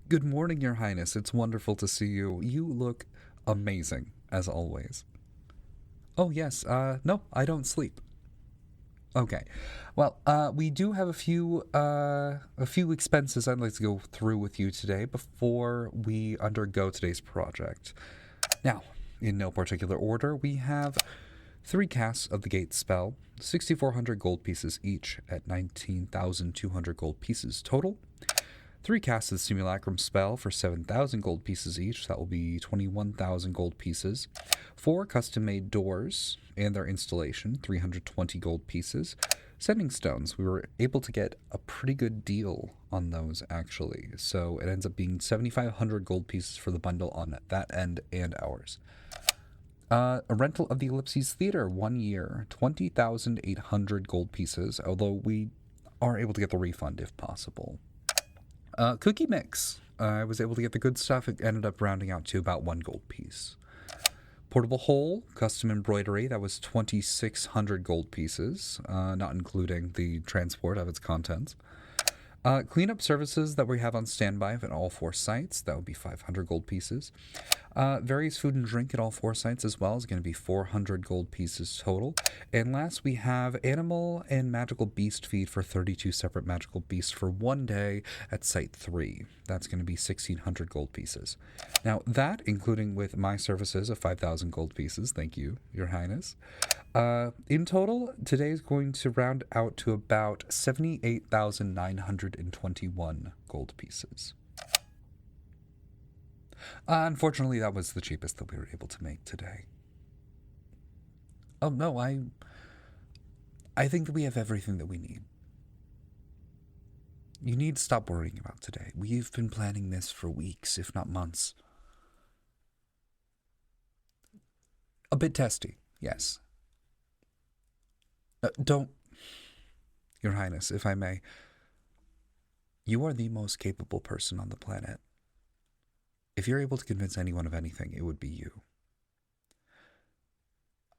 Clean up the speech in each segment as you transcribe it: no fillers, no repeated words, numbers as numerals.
Good morning, Your Highness. It's wonderful to see you. You look amazing, as always. Oh, yes. No, I don't sleep. Okay. Well, we do have a few expenses I'd like to go through with you today before we undergo today's project. Now, in no particular order, we have 3 casts of the Gate spell, 6,400 gold pieces each at 19,200 gold pieces total. 3 casts of the Simulacrum spell for 7,000 gold pieces each. That will be 21,000 gold pieces. 4 custom-made doors and their installation, 320 gold pieces. Sending stones, we were able to get a pretty good deal on those, actually. So it ends up being 7,500 gold pieces for the bundle on that end and ours. A rental of the Ellipses Theater, 1 year, 20,800 gold pieces, although we are able to get the refund if possible. Cookie mix. I was able to get the good stuff. It ended up rounding out to about 1 gold piece. Portable hole, custom embroidery. That was 2,600 gold pieces, not including the transport of its contents. Cleanup services that we have on standby at all 4 sites. That would be 500 gold pieces. Various food and drink at all 4 sites as well is going to be 400 gold pieces total. And last, we have animal and magical beast feed for 32 separate magical beasts for 1 day at site 3. That's going to be 1,600 gold pieces. Now, that, including with my services of 5,000 gold pieces, thank you, Your Highness. In total, today is going to round out to about 78,921 gold pieces. Unfortunately, that was the cheapest that we were able to make today. Oh, no, I think that we have everything that we need. You need to stop worrying about today. We've been planning this for weeks, if not months. A bit testy, yes. Don't... Your Highness, if I may. You are the most capable person on the planet. If you're able to convince anyone of anything, it would be you.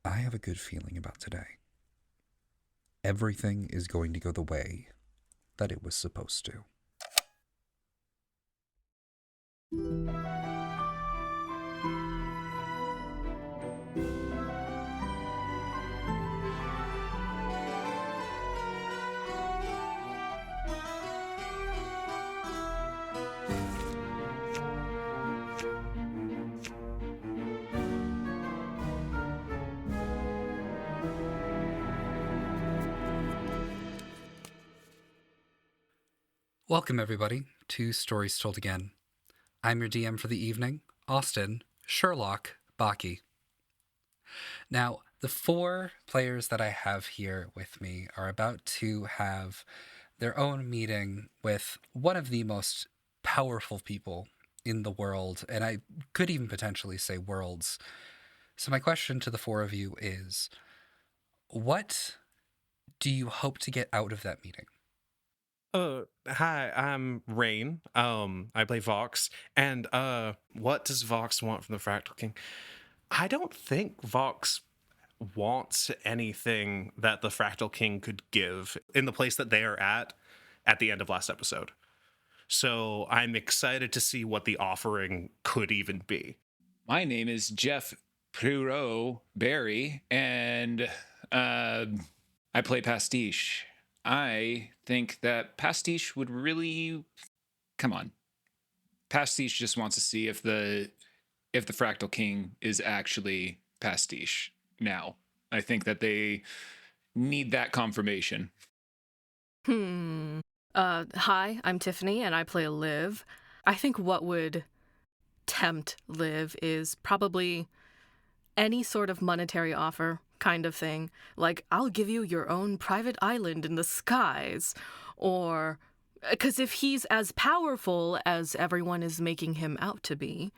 I have a good feeling about today. Everything is going to go the way that it was supposed to. Welcome, everybody, to Stories Told Again. I'm your DM for the evening, Austin Sherlock Baki. Now, the 4 players that I have here with me are about to have their own meeting with one of the most powerful people in the world, and I could even potentially say worlds. So my question to the 4 of you is, what do you hope to get out of that meeting? Hi, I'm Rayne. I play Vox. And, what does Vox want from the Fractal King? I don't think Vox wants anything that the Fractal King could give in the place that they are at the end of last episode. So I'm excited to see what the offering could even be. My name is Jeff Pruro Barry, and I play Pastiche. I think that Pastiche would really... Come on. Pastiche just wants to see if the Fractal King is actually Pastiche now. I think that they need that confirmation. Hi, I'm Tiffany, and I play Liv. I think what would tempt Liv is probably any sort of monetary offer kind of thing. Like, I'll give you your own private island in the skies. Or, because if he's as powerful as everyone is making him out to be,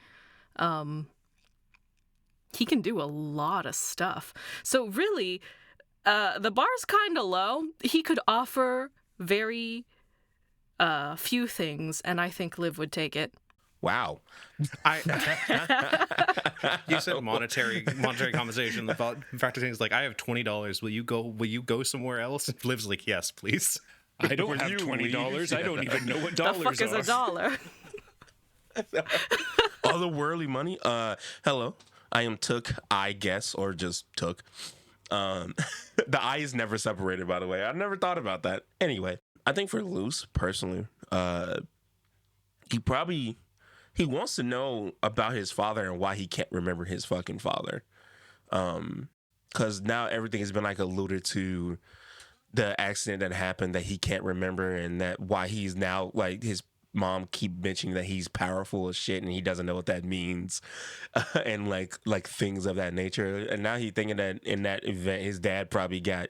he can do a lot of stuff. So really, the bar's kind of low. He could offer very few things, and I think Liv would take it. Wow. You said monetary compensation. The Fractal King is like, I have $20. Will you go somewhere else? Liv's like, yes, please. I don't have $20. I don't even know what dollars the fuck is are. a dollar? Otherworldly money. Hello. I am Took, I guess, or just Took. The I is never separated, by the way. I never thought about that. Anyway, I think for Luce, personally, he wants to know about his father and why he can't remember his fucking father. Because now everything has been like alluded to the accident that happened that he can't remember, and that why he's now like his mom keep mentioning that he's powerful as shit and he doesn't know what that means, and like things of that nature. And now he's thinking that in that event his dad probably got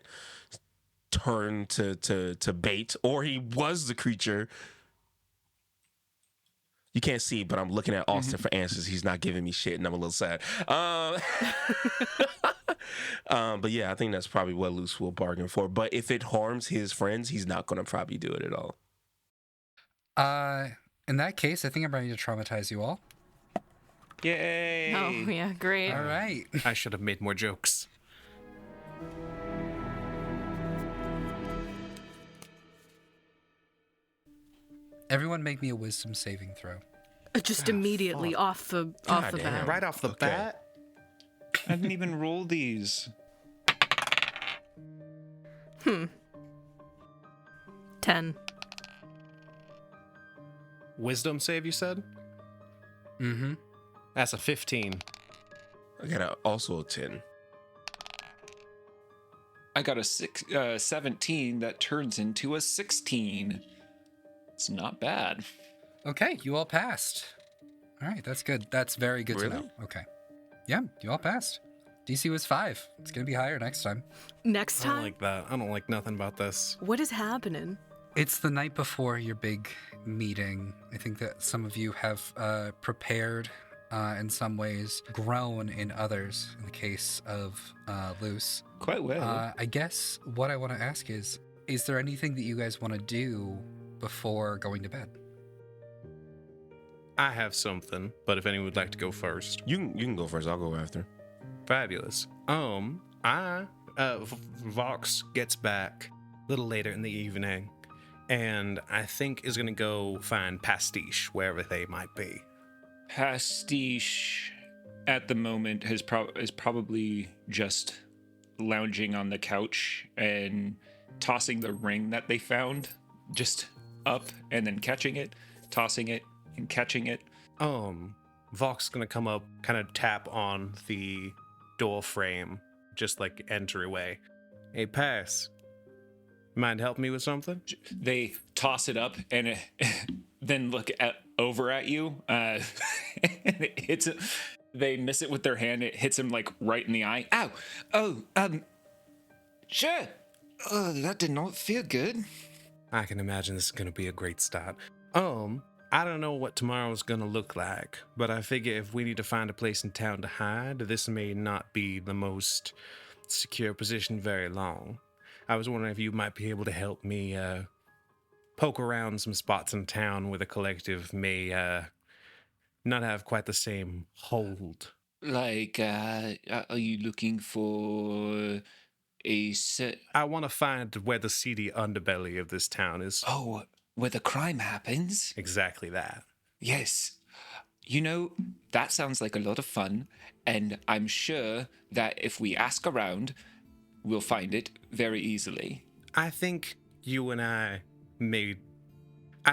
turned to bait, or he was the creature. You can't see, but I'm looking at Austin for answers. He's not giving me shit, and I'm a little sad. But yeah, I think that's probably what Luce will bargain for. But if it harms his friends, he's not going to probably do it at all. In that case, I think I'm ready to traumatize you all. Yay! Oh, yeah, great. All right. I should have made more jokes. Everyone make me a wisdom saving throw. Just immediately off the damn. bat. Right off the bat. I didn't even roll these. 10. Wisdom save, you said? Mm-hmm. That's a 15. I got also a 10. I got a 17 that turns into a 16. It's not bad. Okay, you all passed. All right, that's good. That's very good to Really? know. Okay. Yeah, you all passed. DC was 5. It's going to be higher next time. Next I don't time? like that. I don't like nothing about this. What is happening? It's the night before your big meeting. I think that some of you have prepared in some ways, grown in others, in the case of Luce. Quite well. I guess what I want to ask is there anything that you guys want to do before going to bed? I have something, but if anyone would like to go first. You can go first. I'll go after. Fabulous. Vox gets back a little later in the evening, and I think is gonna go find Pastiche wherever they might be. Pastiche at the moment is probably just lounging on the couch and tossing the ring that they found just up and then catching it, tossing it and catching it. Vox gonna come up, kind of tap on the door frame, just like entryway. Hey, Pass. Mind help me with something? They toss it up and then look over at you. And it hits it. They miss it with their hand. It hits him like right in the eye. Ow! Oh, sure. Oh, that did not feel good. I can imagine this is gonna be a great start. I don't know what tomorrow's gonna look like, but I figure if we need to find a place in town to hide, this may not be the most secure position very long. I was wondering if you might be able to help me poke around some spots in town where the collective may not have quite the same hold. Like, are you looking for a set? I want to find where the seedy underbelly of this town is. Oh, where the crime happens? Exactly that. Yes. You know, that sounds like a lot of fun, and I'm sure that if we ask around, we'll find it very easily. I think you and I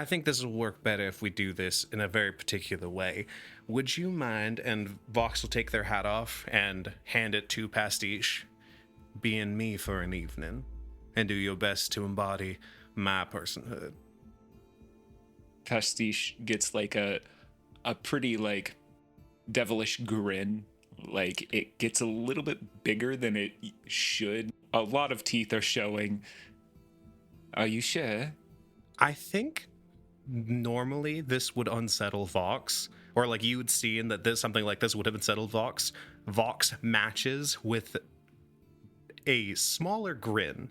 think this will work better if we do this in a very particular way. Would you mind, and Vox will take their hat off and hand it to Pastiche, being me for an evening, and do your best to embody my personhood. Pastiche gets like a pretty like devilish grin. Like it gets a little bit bigger than it should. A lot of teeth are showing. Are you sure? I think normally this would unsettle Vox, or like you would see in that something like this would have unsettled Vox. Vox matches with a smaller grin,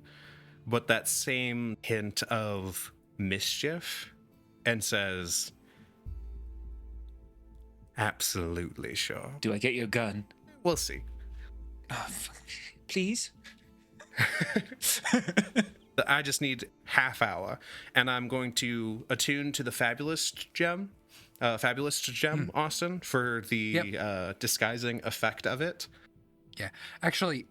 but that same hint of mischief, and says, absolutely sure. Do I get your gun? We'll see. Oh, please? I just need half hour, and I'm going to attune to the Fabulous gem, fabulous gem, Austin, for the disguising effect of it. Yeah. Actually,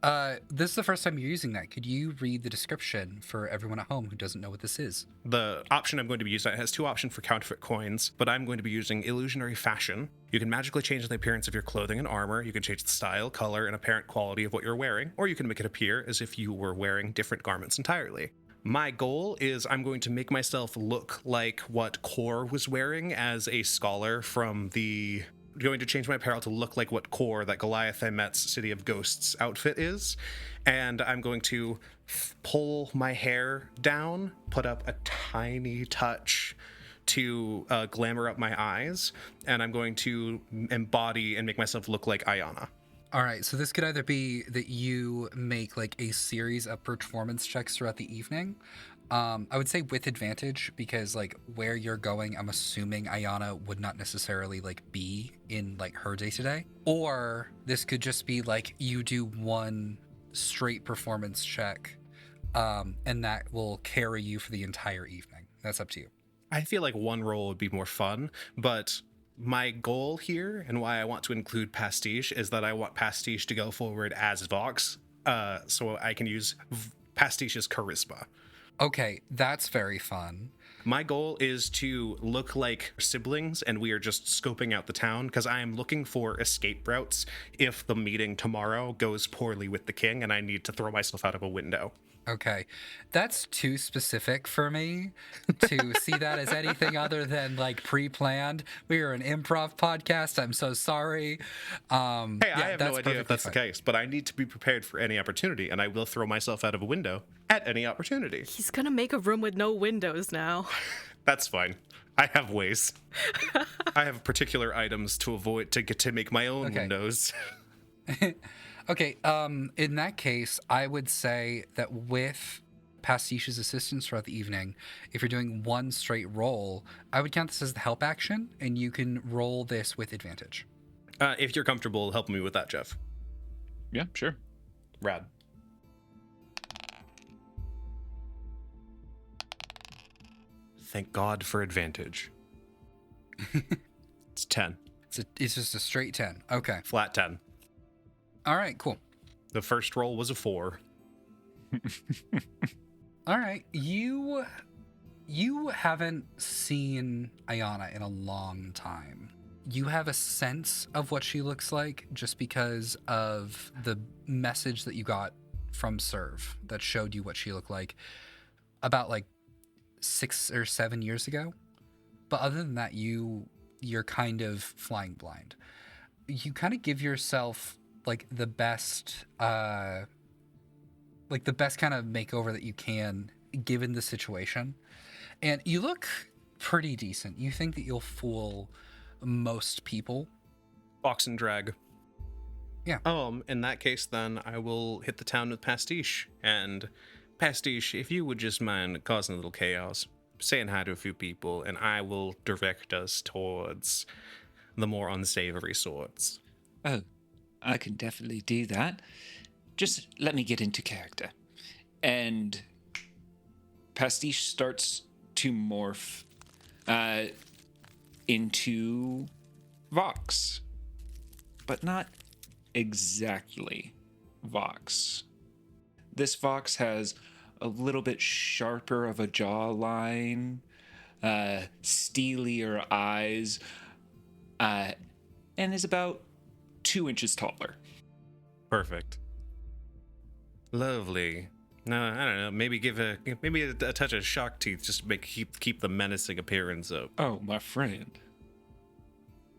this is the first time you're using that. Could you read the description for everyone at home who doesn't know what this is? The option I'm going to be using has two options for counterfeit coins, but I'm going to be using illusionary fashion. You can magically change the appearance of your clothing and armor. You can change the style, color, and apparent quality of what you're wearing, or you can make it appear as if you were wearing different garments entirely. My goal is I'm going to make myself look like what Kor was wearing as a scholar from the... going to change my apparel to look like what Kor, that Goliath I met's City of Ghosts outfit is. And I'm going to pull my hair down, put up a tiny touch to glamour up my eyes, and I'm going to embody and make myself look like Ayana. All right, so this could either be that you make like a series of performance checks throughout the evening. I would say with advantage, because like where you're going, I'm assuming Ayana would not necessarily like be in like her day to day. Or this could just be like you do one straight performance check, and that will carry you for the entire evening. That's up to you. I feel like one roll would be more fun, but my goal here and why I want to include Pastiche is that I want Pastiche to go forward as Vox, so I can use Pastiche's charisma. Okay, that's very fun. My goal is to look like siblings, and we are just scoping out the town, because I am looking for escape routes if the meeting tomorrow goes poorly with the king and I need to throw myself out of a window. Okay, that's too specific for me to see that as anything other than like pre-planned. We are an improv podcast. I'm so sorry. Hey, I have no idea if that's the case, but I need to be prepared for any opportunity, and I will throw myself out of a window at any opportunity. He's gonna make a room with no windows now. That's fine. I have ways. I have particular items to avoid to get to make my own windows. Okay, in that case, I would say that with Pastiche's assistance throughout the evening, if you're doing one straight roll, I would count this as the help action, and you can roll this with advantage. If you're comfortable helping me with that, Jeff. Yeah, sure. Rad. Thank God for advantage. It's 10. It's just a straight 10. Okay. Flat 10. All right, cool. The first roll was a 4. All right, you haven't seen Ayana in a long time. You have a sense of what she looks like just because of the message that you got from Serve that showed you what she looked like about like 6 or 7 years ago. But other than that, you're kind of flying blind. You kind of give yourself like the best kind of makeover that you can given the situation, and you look pretty decent. You think that you'll fool most people. Box and drag. Yeah. In that case, then I will hit the town with Pastiche. And Pastiche, if you would just mind causing a little chaos, saying hi to a few people, and I will direct us towards the more unsavory sorts. Oh, I can definitely do that. Just let me get into character. And Pastiche starts to morph into Vox, but not exactly Vox. This Vox has a little bit sharper of a jawline, steelier eyes, and is about 2 inches taller. Perfect. Lovely. No, I don't know. Maybe give a touch of shock teeth just to keep the menacing appearance up. Oh, my friend.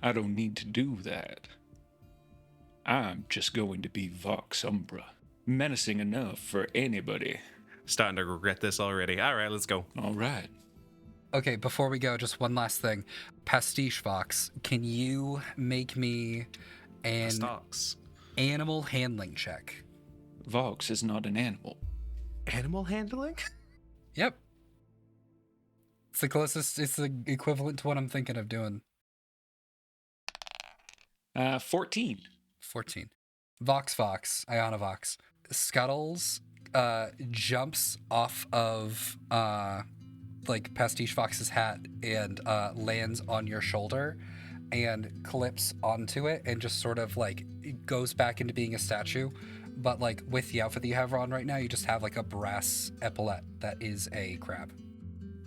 I don't need to do that. I'm just going to be Vox Umbra. Menacing enough for anybody. Starting to regret this already. All right, let's go. All right. Okay, before we go, just one last thing. Pastiche Vox, can you make me an Stocks. animal handling check? Vox is not an animal. Animal handling? Yep. It's the closest, it's the equivalent to what I'm thinking of doing. 14. 14. Vox, Ayana Vox. Scuttles jumps off of like Pastiche Fox's hat and lands on your shoulder and clips onto it and just sort of like it goes back into being a statue. But like with the outfit that you have on right now, you just have like a brass epaulette that is a crab.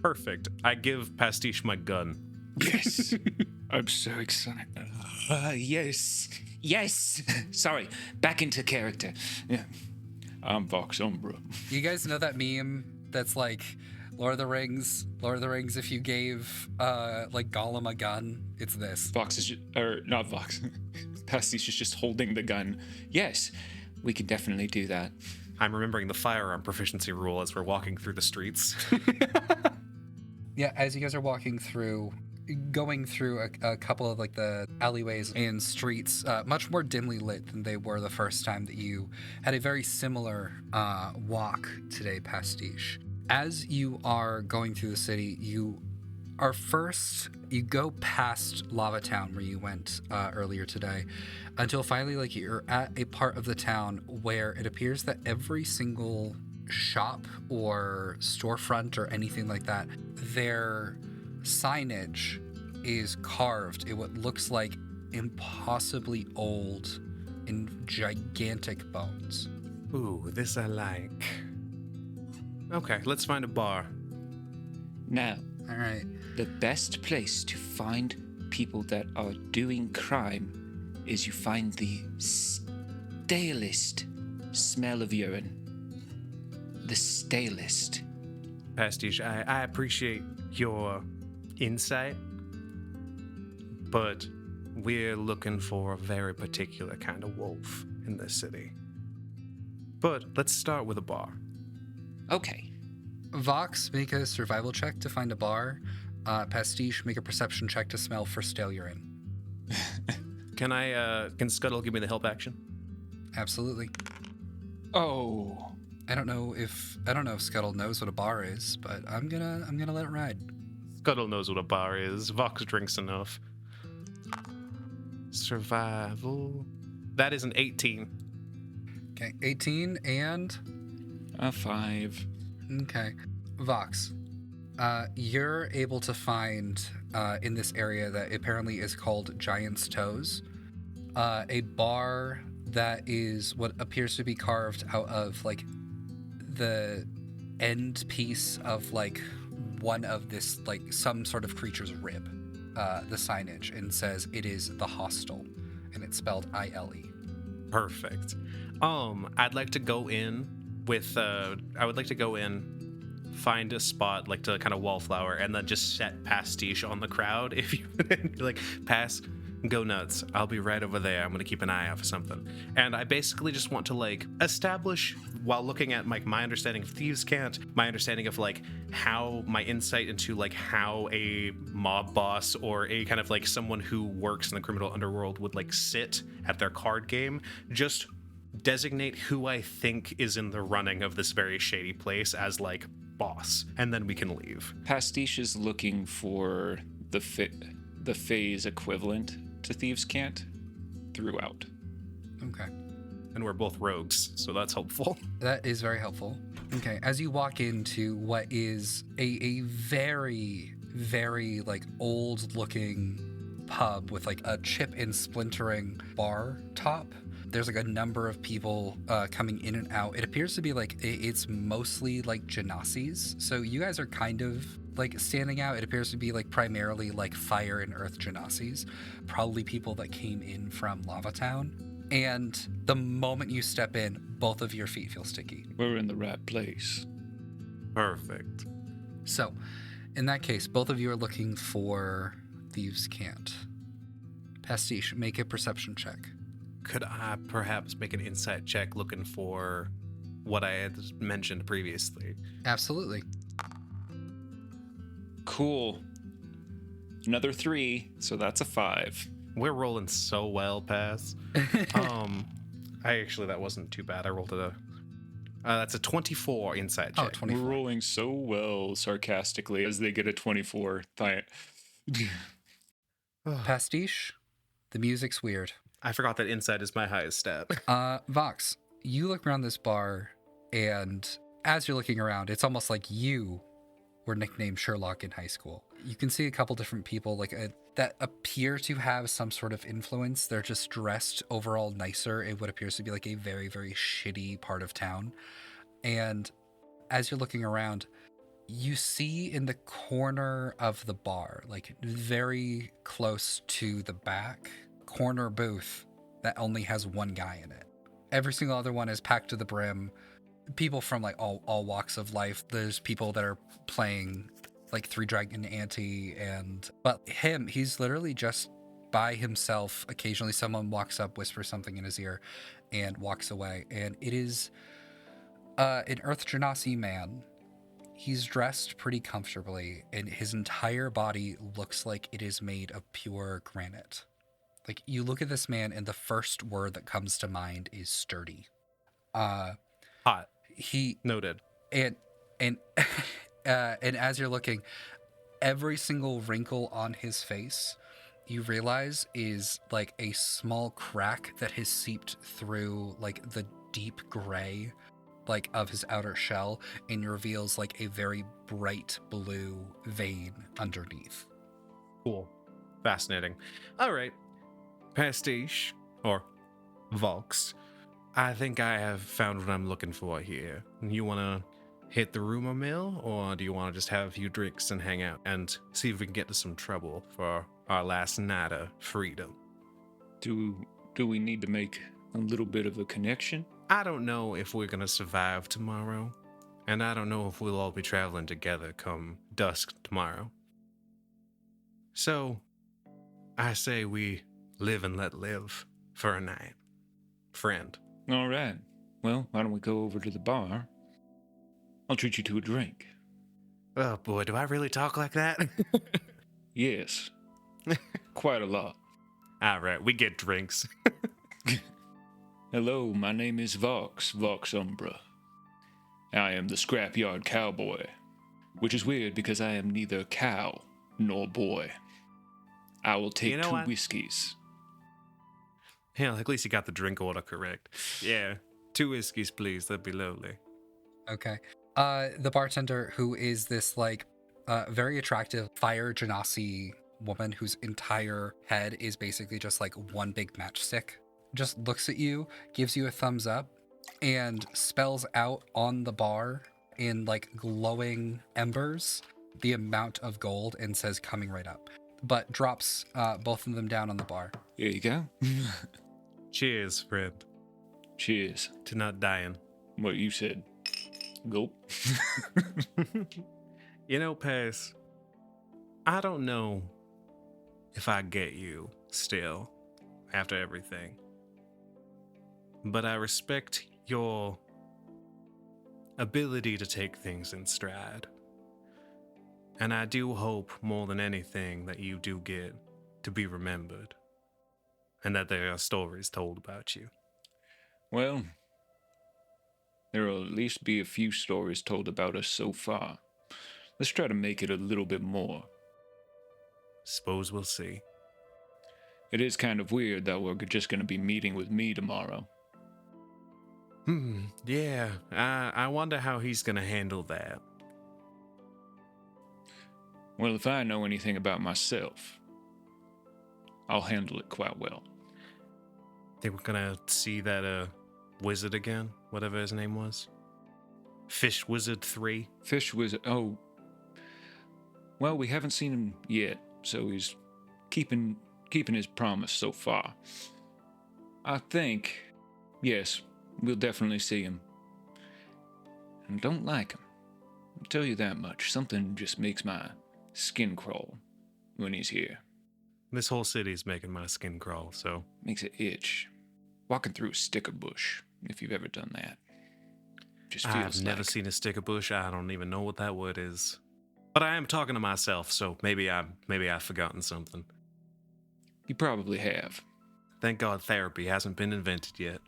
Perfect. I give Pastiche my gun. Yes. I'm so excited. Yes. Yes. Sorry. Back into character. Yeah. I'm Vox Umbra. You guys know that meme that's like Lord of the Rings, if you gave like Gollum a gun, it's this. Vox is not Vox. Pastiche is just holding the gun. Yes. We could definitely do that. I'm remembering the firearm proficiency rule as we're walking through the streets. Yeah, as you guys are walking through, going through a couple of like the alleyways and streets, much more dimly lit than they were the first time that you had a very similar walk today, Pastiche. As you are going through the city, you go past Lava Town where you went earlier today, until finally like you're at a part of the town where it appears that every single shop or storefront or anything like that, their signage is carved in what looks like impossibly old and gigantic bones. Ooh, this I like. Okay, let's find a bar. Now, All right. the best place to find people that are doing crime is you find the stalest smell of urine. The stalest. Pastiche, I appreciate your insight, but we're looking for a very particular kind of wolf in this city. But let's start with a bar. Okay. Vox, make a survival check to find a bar. Pastiche, make a perception check to smell for stale urine. Can Scuttle give me the help action? Absolutely. Oh. I don't know if Scuttle knows what a bar is, but I'm gonna let it ride. Scuttle knows what a bar is. Vox drinks enough. Survival. That is an 18. Okay, 18 and A 5. okay, Vox. You're able to find in this area that apparently is called Giant's Toes, a bar that is what appears to be carved out of like the end piece of like one of this like some sort of creature's rib. The signage and says it is the Hostel, and it's spelled I-L-E. Perfect. I'd like to go in with find a spot like to kind of wallflower and then just set Pastiche on the crowd. If you like, pass, go nuts. I'll be right over there. I'm gonna keep an eye out for something. And I basically just want to like establish, while looking at like my understanding of Thieves' Cant, my understanding of like how my insight into like how a mob boss or a kind of like someone who works in the criminal underworld would like sit at their card game, just designate who I think is in the running of this very shady place as like boss, and then we can leave. Pastiche is looking for the phase equivalent to Thieves' Cant throughout. Okay. And we're both rogues, so that's helpful. That is very helpful. Okay, as you walk into what is a very, very like old looking pub with like a chip and splintering bar top, there's like a number of people coming in and out. It appears to be like it's mostly like Genasi's. So you guys are kind of like standing out. It appears to be like primarily like fire and earth Genasi's, probably people that came in from Lava Town. And the moment you step in, both of your feet feel sticky. We're in the right place. Perfect. So, in that case, both of you are looking for Thieves' Cant. Pastiche, make a perception check. Could I perhaps make an insight check looking for what I had mentioned previously? Absolutely. Cool. Another 3, so that's a 5. We're rolling so well, Pass. That wasn't too bad. I rolled that's a 24 insight check. Oh, 24. We're rolling so well, sarcastically, as they get a 24. Pastiche, the music's weird. I forgot that insight is my highest stat. Vox, you look around this bar, and as you're looking around, it's almost like you were nicknamed Sherlock in high school. You can see a couple different people that appear to have some sort of influence. They're just dressed overall nicer in what appears to be like a very, very shitty part of town. And as you're looking around, you see in the corner of the bar, like very close to the back corner booth that only has one guy in it. Every single other one is packed to the brim. People from like all walks of life. There's people that are playing like Three Dragon Ante, but he's literally just by himself. Occasionally someone walks up, whispers something in his ear, and walks away. And it is an Earth Genasi man. He's dressed pretty comfortably, and his entire body looks like it is made of pure granite. Like, you look at this man, and the first word that comes to mind is sturdy. Hot. He noted. And and as you're looking, every single wrinkle on his face, you realize is like a small crack that has seeped through like the deep gray like of his outer shell and reveals like a very bright blue vein underneath. Cool. Fascinating. All right. Pastiche, or Vox, I think I have found what I'm looking for here. You want to hit the rumor mill, or do you want to just have a few drinks and hang out and see if we can get to some trouble for our last night of freedom? Do we need to make a little bit of a connection? I don't know if we're going to survive tomorrow, and I don't know if we'll all be traveling together come dusk tomorrow. So, I say we live and let live for a night. Friend. All right. Well, why don't we go over to the bar? I'll treat you to a drink. Oh boy, do I really talk like that? Yes. Quite a lot. All right, we get drinks. Hello, my name is Vox Umbra. I am the scrapyard cowboy, which is weird because I am neither cow nor boy. I will take two whiskeys. Yeah, at least you got the drink order correct. Yeah, 2 whiskeys, please. That'd be lovely. Okay. The bartender, who is this like very attractive fire genasi woman whose entire head is basically just like one big matchstick, just looks at you, gives you a thumbs up, and spells out on the bar in like glowing embers the amount of gold and says coming right up, but drops both of them down on the bar. Here you go. Cheers, friend. Cheers. To not dying. What you said. Gulp. You know, Pace, I don't know if I get you still after everything, but I respect your ability to take things in stride. And I do hope more than anything that you do get to be remembered and that there are stories told about you. Well, there will at least be a few stories told about us so far. Let's try to make it a little bit more. Suppose we'll see. It is kind of weird that we're just going to be meeting with me tomorrow. Yeah, I wonder how he's going to handle that. Well, if I know anything about myself, I'll handle it quite well. Think we're going to see that wizard again, whatever his name was? Fish Wizard 3? Fish Wizard, oh. Well, we haven't seen him yet, so he's keeping his promise so far. I think, yes, we'll definitely see him. And don't like him. I'll tell you that much. Something just makes my skin crawl when he's here. This whole city's making my skin crawl, so... Makes it itch. Walking through a sticker bush, if you've ever done that. Just feels I've never seen a sticker bush. I don't even know what that word is. But I am talking to myself, so maybe I've forgotten something. You probably have. Thank God therapy hasn't been invented yet.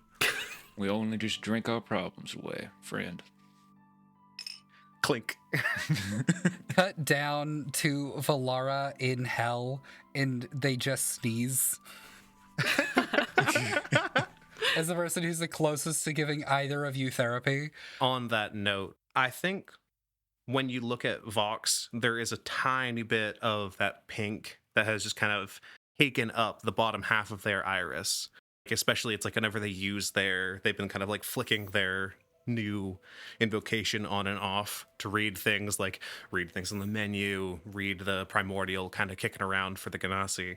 We only just drink our problems away, friend. Clink. Cut down to Valara in hell, and they just sneeze. As the person who's the closest to giving either of you therapy. On that note, I think when you look at Vox, there is a tiny bit of that pink that has just kind of taken up the bottom half of their iris. Especially, it's like whenever they've been kind of like flicking their new invocation on and off to read things on the menu, read the primordial kind of kicking around for the Ganassi.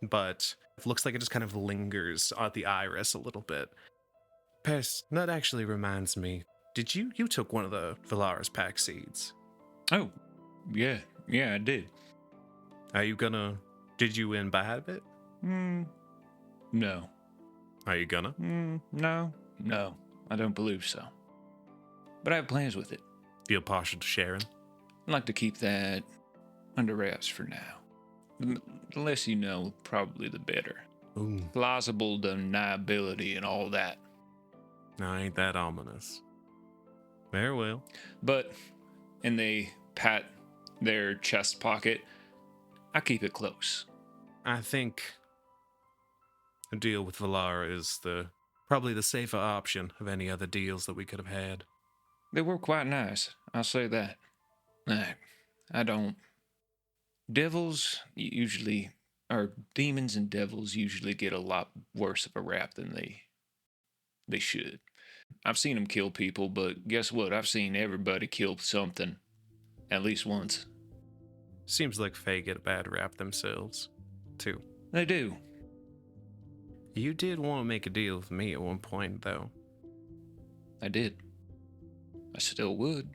But it looks like it just kind of lingers at the iris a little bit. Pest, that actually reminds me. Did you took one of the Valaris pack seeds? Oh, yeah, I did. Did you imbibe it? No. Are you gonna? No, I don't believe so. But I have plans with it. Feel partial to sharing? I'd like to keep that under wraps for now. The less you know, probably the better. Ooh, Plausible deniability and all that. now ain't that ominous. Very well. But, and they pat their chest pocket, I keep it close. I think a deal with Valara is probably the safer option of any other deals that we could have had. They were quite nice, I'll say that. I don't... Devils usually, or demons and devils usually get a lot worse of a rap than they should. I've seen them kill people, but guess what? I've seen everybody kill something at least once. Seems like Fae get a bad rap themselves, too. They do. You did want to make a deal with me at one point, though. I did. I still would.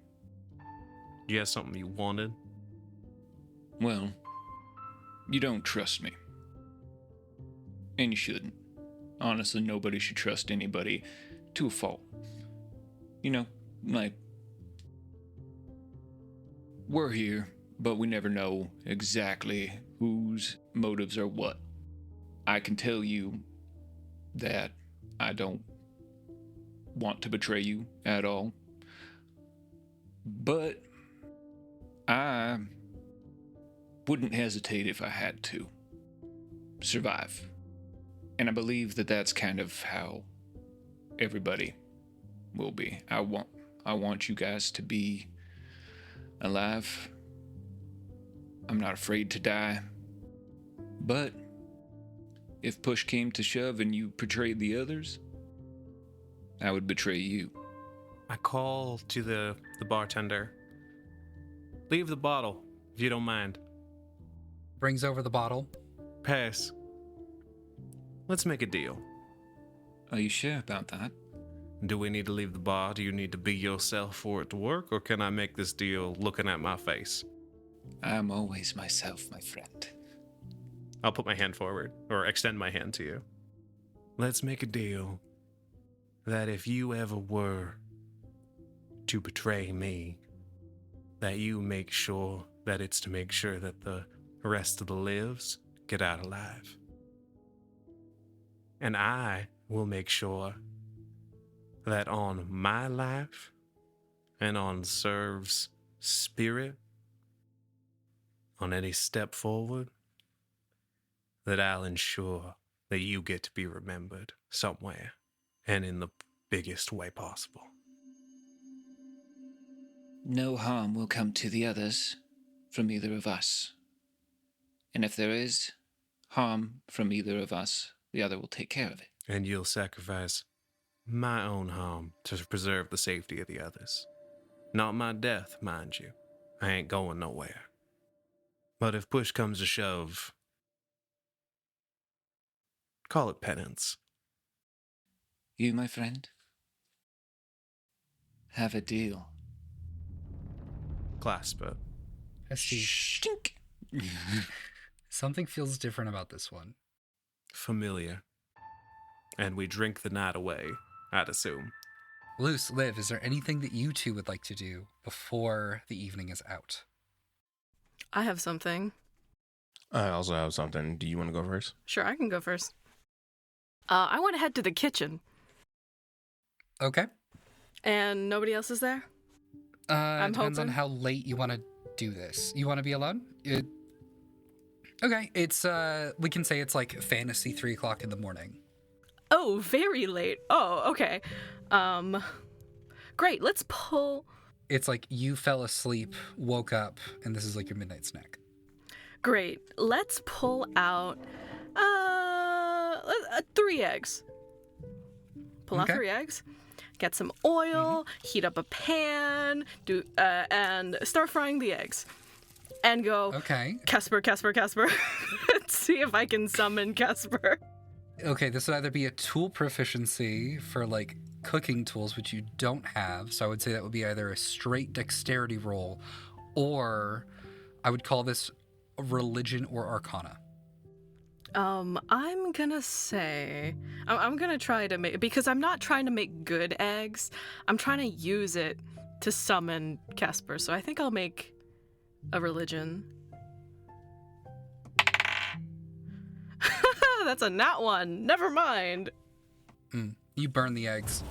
You have something you wanted? Well, you don't trust me. And you shouldn't. Honestly, nobody should trust anybody to a fault. You know, like, we're here, but we never know exactly whose motives are what. I can tell you that I don't want to betray you at all, but I wouldn't hesitate if I had to survive. And I believe that that's kind of how everybody will be. I want you guys to be alive. I'm not afraid to die. But if push came to shove and you betrayed the others, I would betray you. I call to the bartender. Leave the bottle, if you don't mind. Brings over the bottle. Pass. Let's make a deal. Are you sure about that? Do we need to leave the bar? Do you need to be yourself for it to work? Or can I make this deal looking at my face? I'm always myself, my friend. I'll put my hand forward, or extend my hand to you. Let's make a deal that if you ever were to betray me, that you make sure that it's to make sure that the rest of the lives get out alive. And I will make sure that on my life and on Serve's spirit, on any step forward, that I'll ensure that you get to be remembered somewhere and in the biggest way possible. No harm will come to the others from either of us. And if there is harm from either of us, the other will take care of it. And you'll sacrifice my own harm to preserve the safety of the others. Not my death, mind you. I ain't going nowhere. But if push comes to shove, call it penance. You, my friend, have a deal. Clasp it. Stink. Something feels different about this one. Familiar. And we drink the night away, I'd assume. Luce, Liv, is there anything that you two would like to do before the evening is out? I have something. I also have something. Do you want to go first? Sure, I can go first. I want to head to the kitchen. Okay. And nobody else is there? I'm Depends on hoping. how late you want to do this. You want to be alone? Okay, it's, we can say it's like fantasy 3 o'clock in the morning. Oh, very late. Oh, okay. Great, let's pull it's like you fell asleep, woke up, and this is like your midnight snack. Great. Let's pull out 3 eggs. Pull out Okay. 3 eggs. Get some oil, heat up a pan, and start frying the eggs. And go, Okay. Casper. See if I can summon Casper. Okay, this would either be a tool proficiency for like cooking tools, which you don't have. So I would say that would be either a straight dexterity roll, or I would call this religion or arcana. I'm gonna say, I'm gonna try to make, because I'm not trying to make good eggs. I'm trying to use it to summon Casper. So I think I'll make a religion. That's a nat 1. Never mind. You burn the eggs.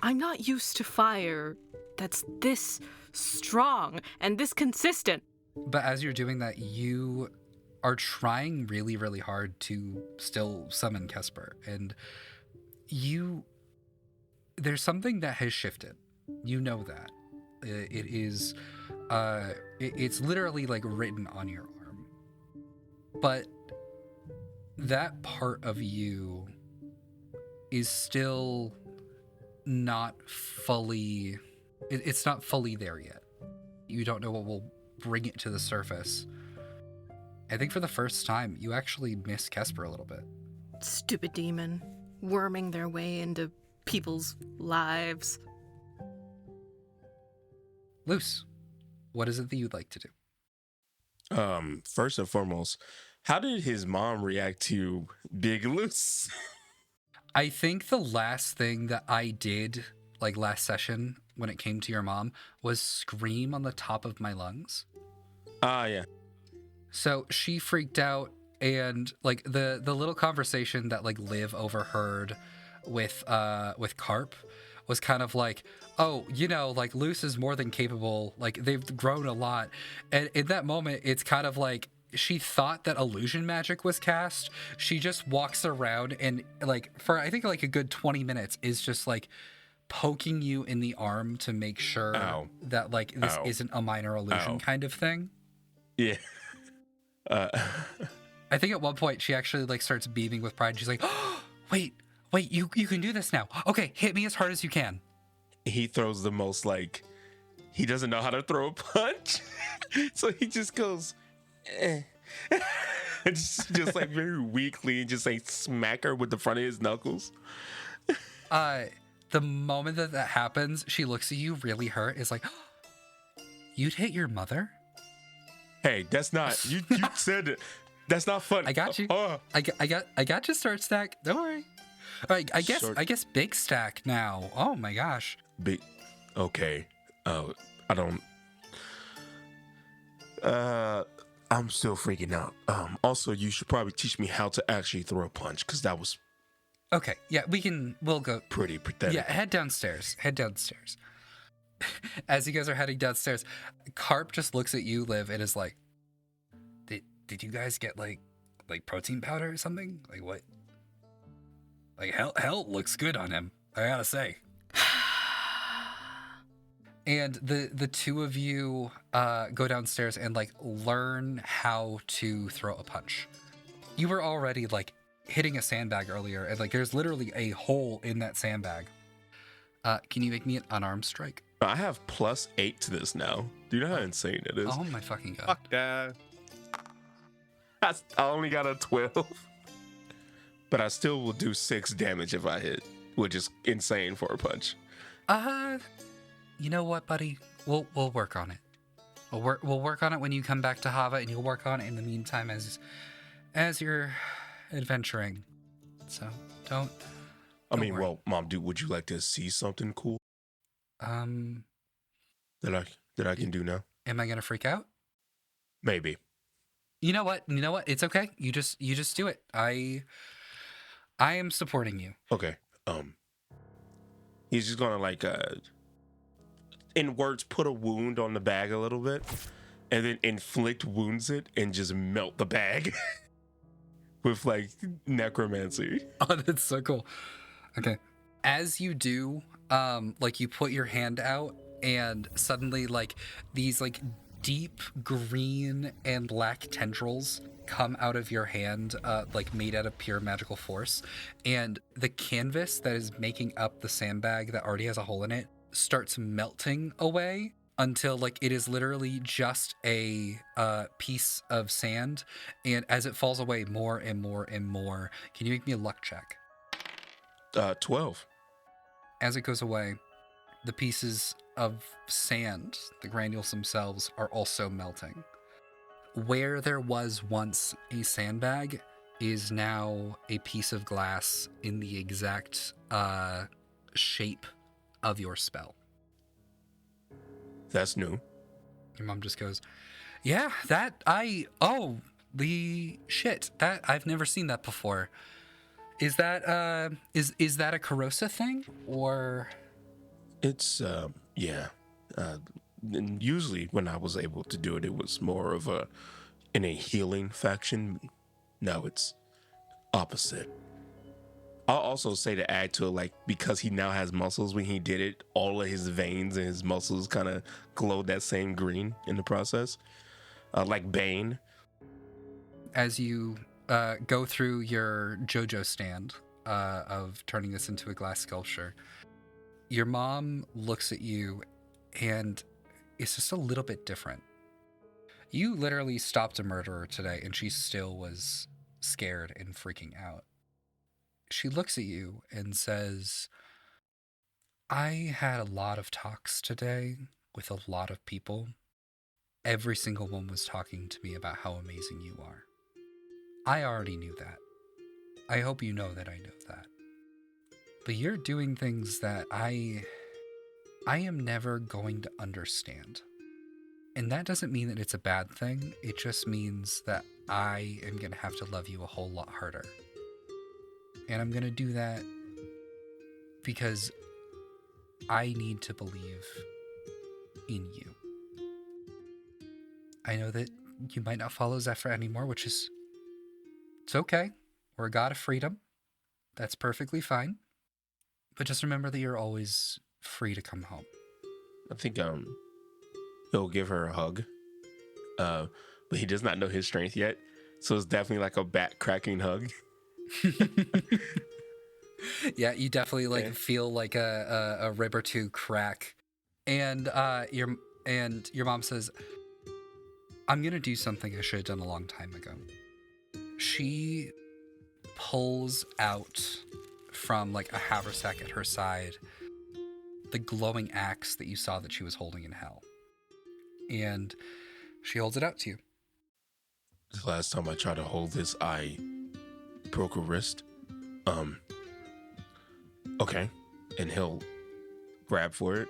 I'm not used to fire that's this strong and this consistent. But as you're doing that, you are trying really, really hard to still summon Kesper. And there's something that has shifted. You know that. It is, it's literally like written on your arm. But that part of you is still not fully, it's not fully there yet. You don't know what will bring it to the surface. I think for the first time, you actually miss Kesper a little bit. Stupid demon, worming their way into people's lives. Luce, what is it that you'd like to do? First and foremost, how did his mom react to Big Luce? I think the last thing that I did, like last session, when it came to your mom, was scream on the top of my lungs. Yeah. So she freaked out, and like the little conversation that like Liv overheard with Carp was kind of like, oh, you know, like Luce is more than capable. Like they've grown a lot, and in that moment, it's kind of like she thought that illusion magic was cast. She just walks around and like for I think like a good 20 minutes is just like poking you in the arm to make sure that like this isn't a minor illusion kind of thing. Yeah. I think at one point she actually like starts beaming with pride. She's like, oh, wait, you can do this now. Okay, hit me as hard as you can. He throws the most like, he doesn't know how to throw a punch. So he just goes, just like very weakly and just like smack her with the front of his knuckles. The moment that happens, she looks at you really hurt, is like, oh, you'd hit your mother? Hey, that's not, you said it. That's not funny. I got you. I got you, Start Stack. Don't worry. All right, I guess Big Stack now. Oh my gosh. Big. Okay. I don't. I'm still freaking out. Also, you should probably teach me how to actually throw a punch, because that was okay. Yeah, we'll go. Pretty pathetic. Yeah, head downstairs. As you guys are heading downstairs, Carp just looks at you, Liv, and is like, Did you guys get like protein powder or something? Like what? Like hell looks good on him, I gotta say. And the two of you go downstairs and like learn how to throw a punch. You were already like hitting a sandbag earlier, and like there's literally a hole in that sandbag. Can you make me an unarmed strike? I have +8 to this now. Do you know how insane it is? Oh my fucking god. Fuck that. I only got a 12. But I still will do 6 damage if I hit, which is insane for a punch. You know what, buddy? We'll work on it. We'll work on it when you come back to Hava, and you'll work on it in the meantime as you're adventuring. So don't worry. Well, Mom, dude, would you like to see something cool? That I can do now? Am I gonna freak out? Maybe. You know what? It's okay. You just do it. I am supporting you. Okay. He's just gonna like in words, put a wound on the bag a little bit, and then inflict wounds it and just melt the bag with like necromancy. Oh, that's so cool. Okay. As you do, like you put your hand out and suddenly like these like deep green and black tendrils come out of your hand, like made out of pure magical force, and the canvas that is making up the sandbag that already has a hole in it starts melting away until like it is literally just a piece of sand. And as it falls away more and more and more, can you make me a luck check? 12. As it goes away, the pieces of sand, the granules themselves, are also melting. Where there was once a sandbag is now a piece of glass in the exact shape of your spell. That's new. Your mom just goes, yeah, that I've never seen that before. Is that is that a Karosa thing, or? It's yeah. And usually when I was able to do it, it was more of in a healing faction. Now it's opposite. I'll also say, to add to it, like, because he now has muscles, when he did it, all of his veins and his muscles kind of glowed that same green in the process, like Bane. As you go through your JoJo stand of turning this into a glass sculpture, your mom looks at you and it's just a little bit different. You literally stopped a murderer today and she still was scared and freaking out. She looks at you and says, I had a lot of talks today with a lot of people. Every single one was talking to me about how amazing you are. I already knew that. I hope you know that I know that. But you're doing things that I am never going to understand. And that doesn't mean that it's a bad thing. It just means that I am going to have to love you a whole lot harder. And I'm going to do that because I need to believe in you. I know that you might not follow Zephyr anymore, which is, it's okay. We're a god of freedom. That's perfectly fine. But just remember that you're always free to come home. I think he'll give her a hug, but he does not know his strength yet, so it's definitely like a back cracking hug. Yeah, you definitely feel like a rib or two crack, and your mom says, "I'm gonna do something I should have done a long time ago." She pulls out from like a haversack at her side the glowing axe that you saw that she was holding in hell, and she holds it out to you. The last time I tried to hold this, I broke a wrist. Okay. And he'll grab for it.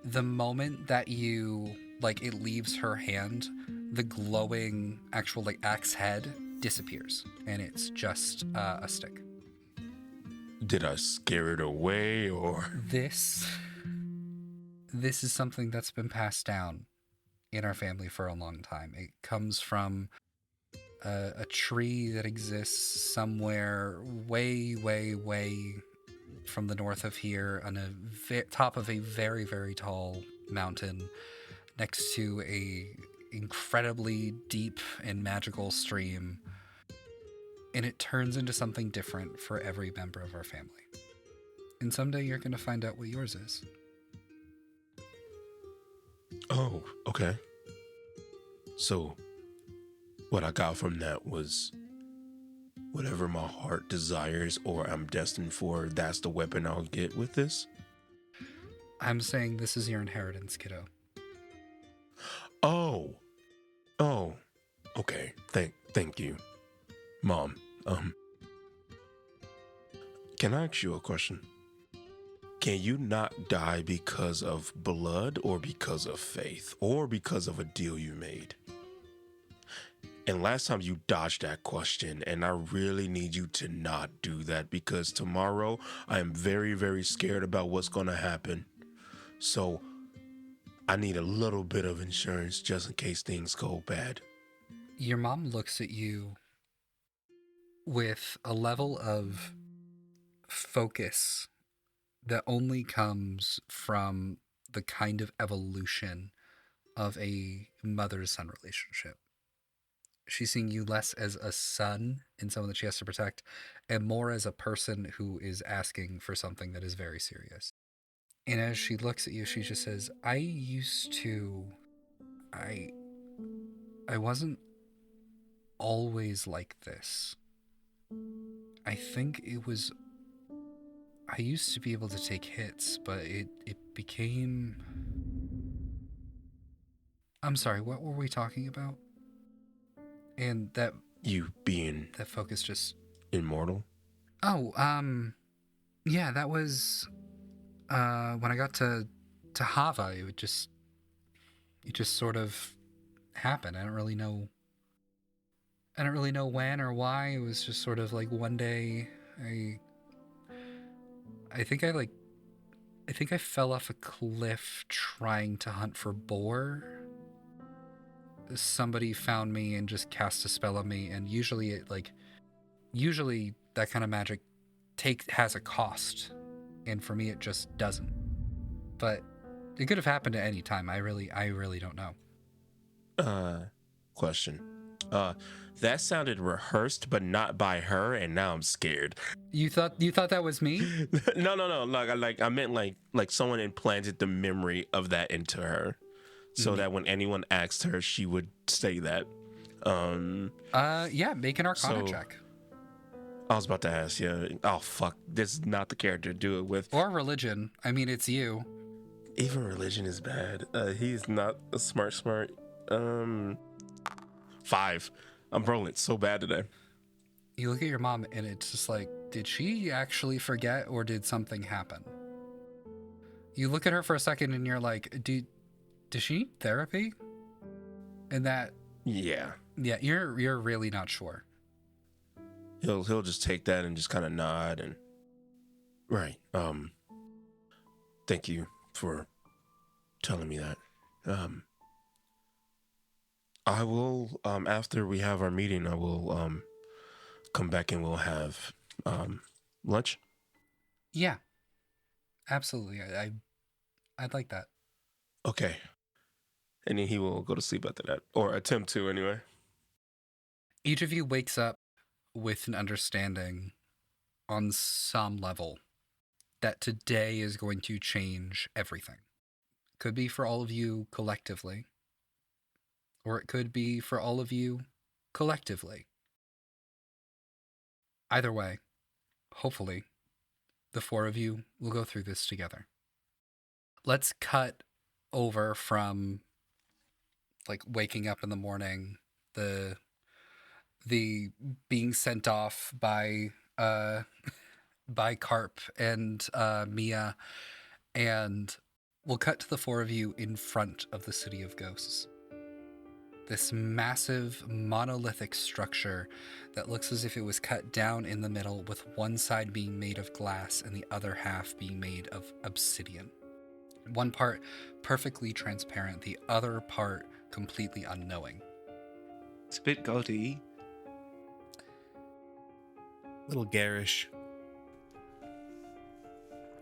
The moment that you, it leaves her hand, the glowing actual, axe head disappears, and it's just a stick. Did I scare it away, or? This is something that's been passed down in our family for a long time. It comes from a tree that exists somewhere way, way, way from the north of here on a top of a very, very tall mountain next to a incredibly deep and magical stream. And it turns into something different for every member of our family. And someday you're going to find out what yours is. Oh, okay. So, what I got from that was whatever my heart desires or I'm destined for, that's the weapon I'll get with this? I'm saying this is your inheritance, kiddo. Oh, okay. Thank you, Mom. Can I ask you a question? Can you not die because of blood or because of faith or because of a deal you made? And last time you dodged that question, and I really need you to not do that because tomorrow I am very, very scared about what's going to happen. So I need a little bit of insurance just in case things go bad. Your mom looks at you with a level of focus that only comes from the kind of evolution of a mother-son relationship. She's seeing you less as a son and someone that she has to protect, and more as a person who is asking for something that is very serious. And as she looks at you, she just says, I wasn't always like this. I think I used to be able to take hits, but it became... I'm sorry, what were we talking about? And that You being focus just... immortal? Oh, yeah, that was, when I got to Hava, it just sort of happened. I don't really know when or why. It was just sort of like one day, I think I fell off a cliff trying to hunt for boar. Somebody found me and just cast a spell on me, and usually that kind of magic has a cost, and for me it just doesn't. But it could have happened at any time. I really don't know. Question. That sounded rehearsed, but not by her, and now I'm scared. You thought that was me? No. Like I meant like someone implanted the memory of that into her, so that when anyone asked her, she would say that. Yeah, make an Arcana So- check. I was about to ask, yeah. Oh fuck, this is not the character to do it with. Or religion. I mean, it's you. Even religion is bad. He's not a smart. 5. I'm rolling so bad today. You look at your mom and it's just like, did she actually forget or did something happen? You look at her for a second and you're like, does she need therapy? And that, Yeah. yeah, you're really not sure. He'll just take that and just kind of nod and right. Thank you for telling me that. I will after we have our meeting, I will come back and we'll have lunch. Yeah, absolutely. I'd like that. Okay. And then he will go to sleep after that, or attempt to anyway. Each of you wakes up with an understanding on some level that today is going to change everything. Could be for all of you collectively, or it could be for all of you collectively. Either way, hopefully, the 4 of you will go through this together. Let's cut over from like waking up in the morning, the being sent off by Carp and Mia, and we'll cut to the 4 of you in front of the City of Ghosts. This massive monolithic structure that looks as if it was cut down in the middle, with one side being made of glass and the other half being made of obsidian. One part perfectly transparent, the other part completely unknowing. It's a bit gaudy. Little garish.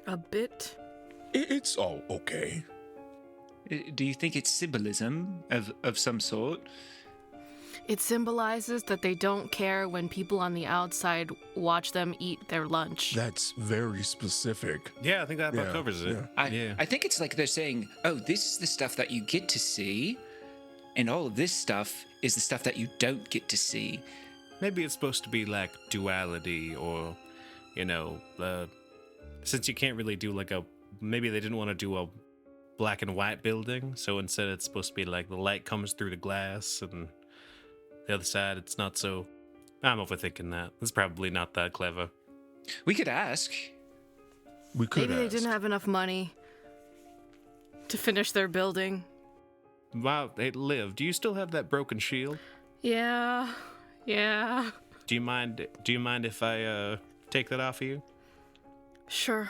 A bit. It's all okay. Do you think it's symbolism of some sort? It symbolizes that they don't care when people on the outside watch them eat their lunch. That's very specific. Yeah, I think that about Yeah, covers it. yeah. I think it's like they're saying, oh, this is the stuff that you get to see, and all of this stuff is the stuff that you don't get to see. Maybe it's supposed to be like duality, or, since you can't really do maybe they didn't want to do a black and white building, so instead it's supposed to be like the light comes through the glass and the other side it's not so... I'm overthinking that. It's probably not that clever. We could ask. We could Maybe they ask. didn't have enough money to finish their building. Wow, hey, Liv, do you still have that broken shield? Yeah. Do you mind if I take that off of you? Sure.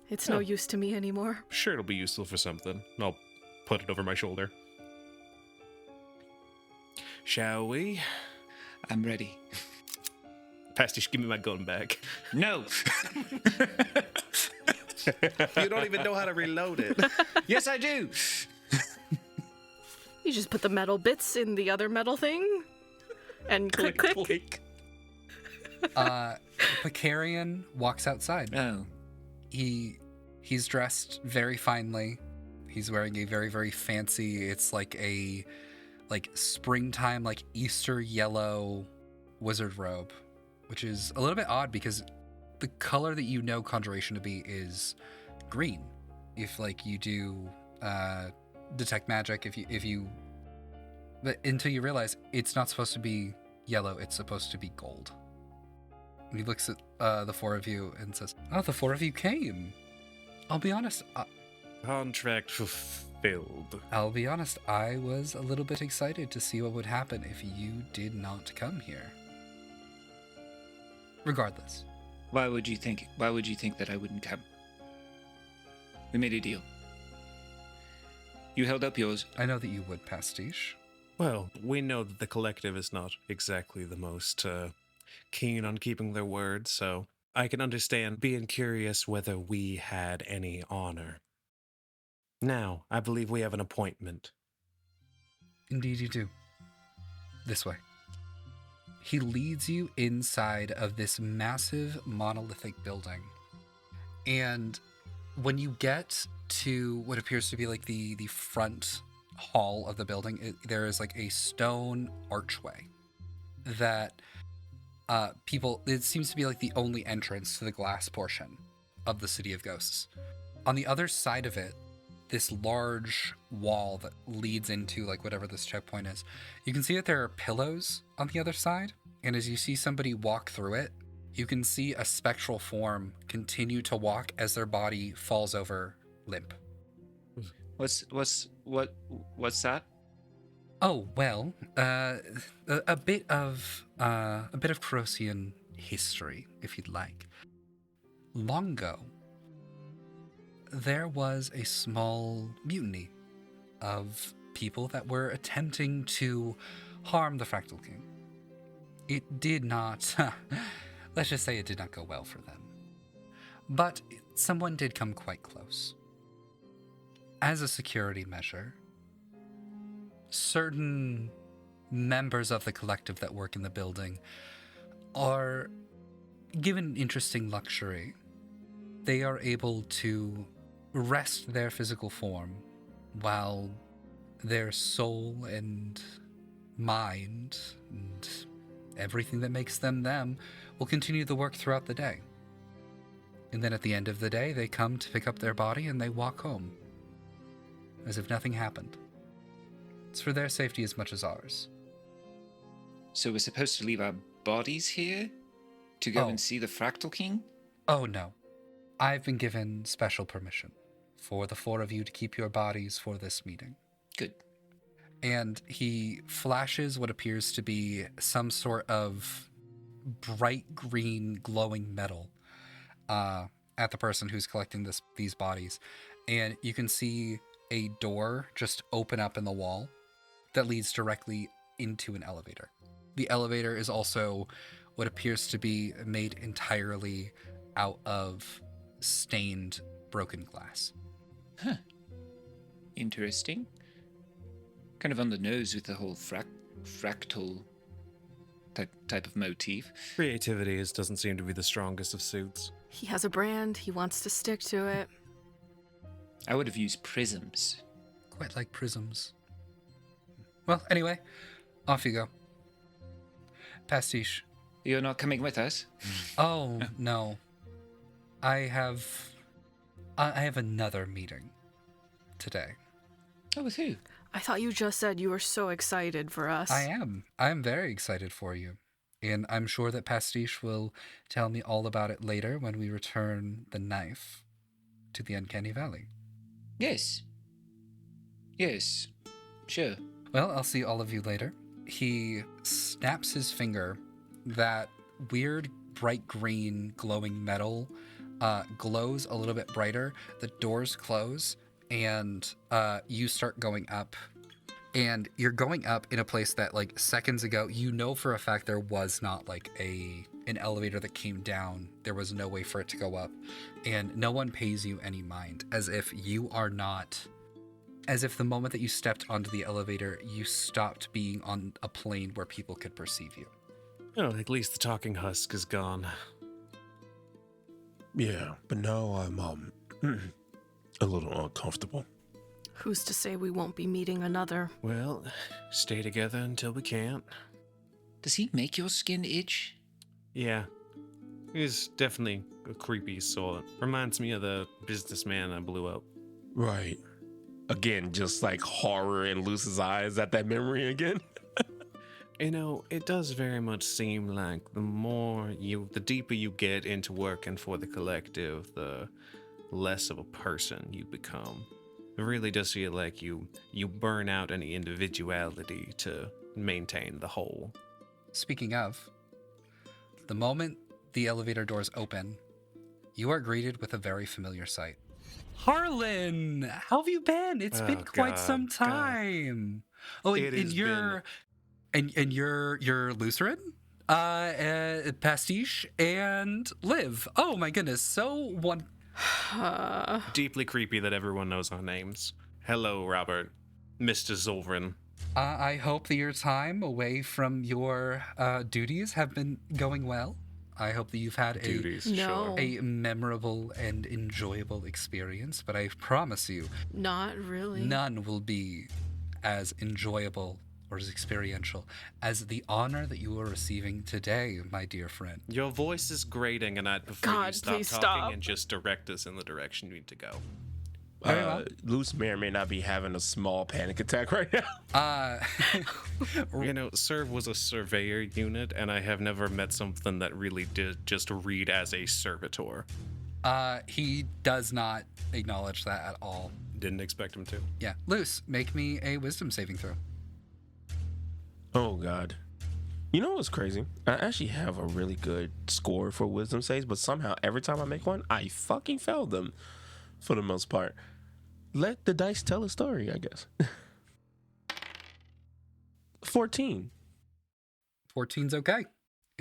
It's no use to me anymore. Sure, it'll be useful for something. I'll put it over my shoulder. Shall we? I'm ready. Pastiche, give me my gun back. No. You don't even know how to reload it. Yes, I do. You just put the metal bits in the other metal thing, and click, click. Vicarian walks outside. Oh. He's dressed very finely. He's wearing a very, very fancy, it's like a springtime, like Easter yellow wizard robe, which is a little bit odd because the color that you know conjuration to be is green. If like you do detect magic, but until you realize it's not supposed to be yellow, it's supposed to be gold. And he looks at the four of you and says, "Oh, the four of you came. I'll be honest. Contract fulfilled. I'll be honest. I was a little bit excited to see what would happen if you did not come here. Regardless, Why would you think that I wouldn't come? We made a deal. You held up yours. I know that you would, Pastiche. Well, we know that the collective is not exactly the most keen on keeping their word, so I can understand being curious whether we had any honor. Now, I believe we have an appointment. Indeed, you do. This way." He leads you inside of this massive monolithic building. And when you get to what appears to be like the front hall of the building, there is like a stone archway that it seems to be like the only entrance to the glass portion of the City of Ghosts. On the other side of it, this large wall that leads into like whatever this checkpoint is, you can see that there are pillows on the other side, and as you see somebody walk through it, you can see a spectral form continue to walk as their body falls over limp. What's that? Oh, well, a bit of Corosian history, if you'd like. Long ago, there was a small mutiny of people that were attempting to harm the Fractal King. It did not, let's just say it did not go well for them. But someone did come quite close. As a security measure, certain members of the collective that work in the building are given an interesting luxury. They are able to rest their physical form while their soul and mind and everything that makes them them will continue the work throughout the day. And then at the end of the day, they come to pick up their body and they walk home as if nothing happened. It's for their safety as much as ours. So we're supposed to leave our bodies here to go and see the Fractal King? Oh, no. I've been given special permission for the four of you to keep your bodies for this meeting. Good. And he flashes what appears to be some sort of bright green glowing metal at the person who's collecting these bodies. And you can see a door just open up in the wall that leads directly into an elevator. The elevator is also what appears to be made entirely out of stained, broken glass. Huh. Interesting. Kind of on the nose with the whole fractal type of motif. Creativity doesn't seem to be the strongest of suits. He has a brand. He wants to stick to it. I would have used prisms. Quite like prisms. Well, anyway, off you go. Pastiche. You're not coming with us? Oh, no. I have another meeting today. Oh, with who? I thought you just said you were so excited for us. I am. I'm very excited for you. And I'm sure that Pastiche will tell me all about it later when we return the knife to the Uncanny Valley. Yes. Yes. Sure. Well, I'll see all of you later. He snaps his finger. That weird bright green glowing metal glows a little bit brighter. The doors close and you start going up And you're going up in a place that, like, seconds ago, you know for a fact there was not, like, an elevator that came down. There was no way for it to go up. And no one pays you any mind, as if you are not... As if the moment that you stepped onto the elevator, you stopped being on a plane where people could perceive you. Oh, at least the talking husk is gone. Yeah, but now I'm a little uncomfortable. Who's to say we won't be meeting another? Well, stay together until we can't. Does he make your skin itch? Yeah. He's definitely a creepy sort. Reminds me of the businessman I blew up. Right. Again, just like horror in Luce's eyes at that memory again. You know, it does very much seem like the deeper you get into working for the collective, the less of a person you become. It really does feel like you burn out any individuality to maintain the whole. Speaking of, the moment the elevator doors open, you are greeted with a very familiar sight. Harlan, how have you been? It's been quite some time. Oh, and you're Lutheran, Pastiche, and Liv. Oh my goodness, so one. Deeply creepy that everyone knows our names. Hello, Robert. Mr. Zolvrin. I hope that your time away from your duties have been going well. I hope that you've had a memorable and enjoyable experience, but I promise you, Not really. none will be as enjoyable or as experiential as the honor that you are receiving today, my dear friend. Your voice is grating, and I'd prefer God, you stop please talking stop. and just direct us in the direction you need to go. Very well. Luce may or may not be having a small panic attack right now. You know, Serve was a surveyor unit, and I have never met something that really did just read as a servitor. He does not acknowledge that at all. Didn't expect him to. Yeah. Luce, make me a wisdom saving throw. Oh, God. You know what's crazy? I actually have a really good score for wisdom saves, but somehow every time I make one, I fucking fail them for the most part. Let the dice tell a story, I guess. 14. 14's okay.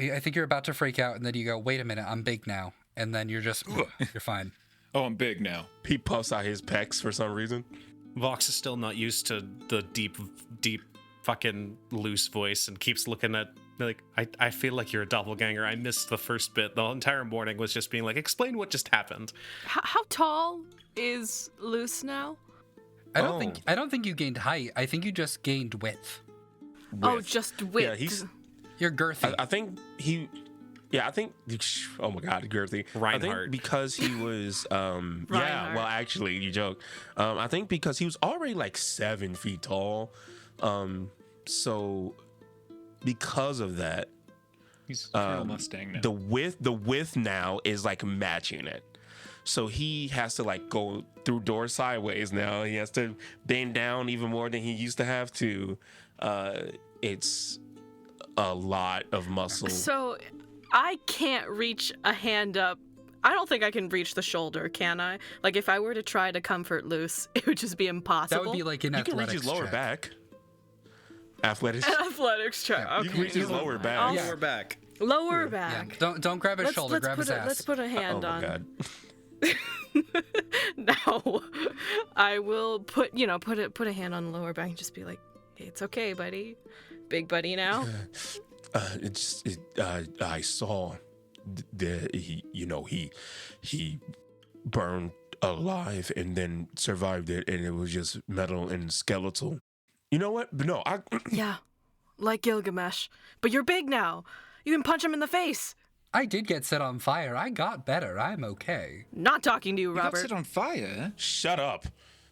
I think you're about to freak out, and then you go, wait a minute, I'm big now. And then you're just, you're fine. Oh, I'm big now. He puffs out his pecs for some reason. Vox is still not used to the deep fucking loose voice and keeps looking at, like, I feel like you're a doppelganger. I missed the first bit. The entire morning was just being like, explain what just happened. How tall is Luce now? I don't think you gained height. I think you just gained width. Oh, just width. Yeah, You're girthy. I think he... Yeah, I think... Oh, my God, girthy. I think Reinhardt. because he was... yeah, Reinhardt. well, actually, you joke. I think because he was already, like, 7 feet tall. So, because of that... He's a Colonel Mustang now. The width now is, like, matching it. So he has to, like, go through doors sideways now. He has to bend down even more than he used to have to. It's a lot of muscle. So I can't reach a hand up. I don't think I can reach the shoulder, can I? Like, if I were to try to comfort Luce, it would just be impossible. That would be like an You can reach athletics his lower check. back. Athletics. Athletics check. Yeah, Okay. You can reach his lower back. I'll- Yeah. Lower back. Lower Yeah. back. Don't grab his shoulder, grab his ass. Let's put a Oh, hand my on. God. No, I will put a hand on the lower back and just be like, hey, it's okay, buddy, big buddy now. I saw he burned alive and then survived it, and it was just metal and skeletal. You know what? But no, Yeah, like Gilgamesh, but you're big now. You can punch him in the face. I did get set on fire. I got better. I'm okay. Not talking to you, You got Robert. set on fire? shut up.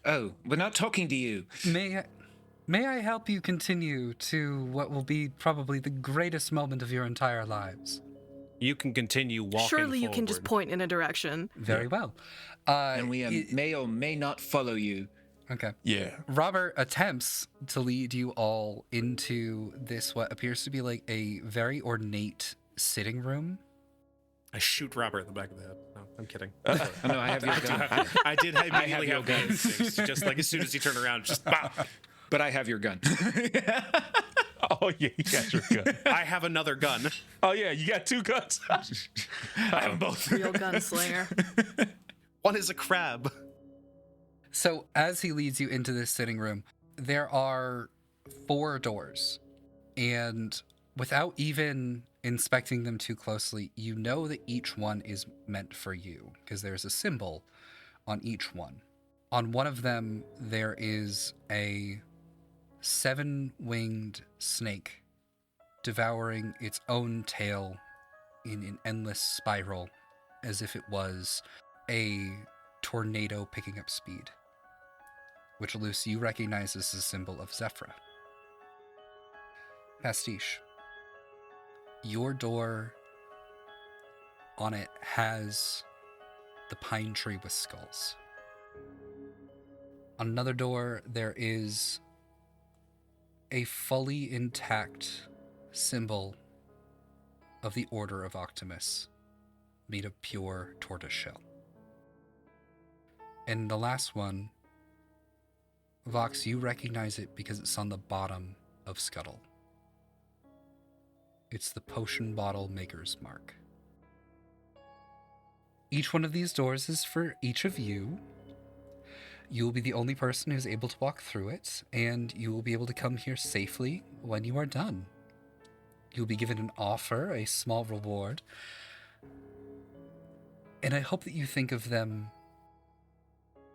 Oh, we're not talking to you. May I help you continue to what will be probably the greatest moment of your entire lives? You can continue walking Surely you can just forward. point in a direction. Very well. And we may or may not follow you. Okay. Yeah. Robert attempts to lead you all into this, what appears to be like a very ornate sitting room. I shoot Robert in the back of the head. No, I'm kidding. Oh, no, I have your gun. I did immediately your have gun instincts. Just like as soon as he turned around, just bah! But I have your gun. Oh yeah, you got your gun. I have another gun. Oh yeah, you got 2 guns. I have both. Real gunslinger. One is a crab. So, as he leads you into this sitting room, there are 4 doors. And without even inspecting them too closely, you know that each one is meant for you, because there's a symbol on each one. On one of them, there is a 7-winged snake devouring its own tail in an endless spiral, as if it was a tornado picking up speed, which, Luce, you recognize as the symbol of Zephyra. Pastiche, your door on it has the pine tree with skulls. On another door, there is a fully intact symbol of the Order of Optimus, made of pure tortoiseshell. And the last one, Vox, you recognize it because it's on the bottom of Scuttle. It's the potion bottle maker's mark. Each one of these doors is for each of you. You will be the only person who's able to walk through it, and you will be able to come here safely when you are done. You'll be given an offer, a small reward, and I hope that you think of them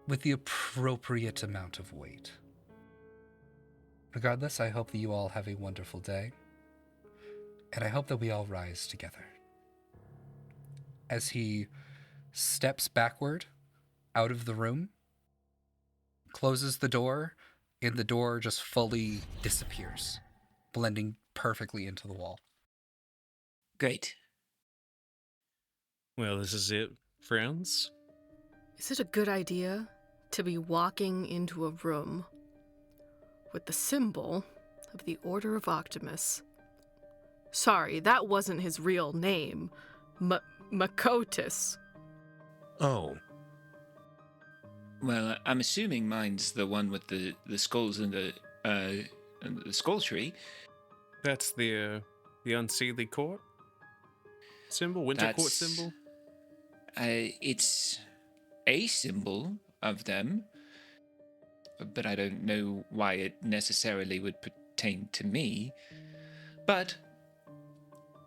with the appropriate amount of weight. Regardless, I hope that you all have a wonderful day, and I hope that we all rise together. As he steps backward out of the room, closes the door, and the door just fully disappears, blending perfectly into the wall. Great. Well, this is it, friends. Is it a good idea to be walking into a room with the symbol of the Order of Optimus? Sorry, that wasn't his real name. Makotis. Oh, Well, I'm assuming mine's the one with the skulls and the skull tree. That's the Unseelie Court symbol, Winter Court symbol. It's a symbol of them, but I don't know why it necessarily would pertain to me. But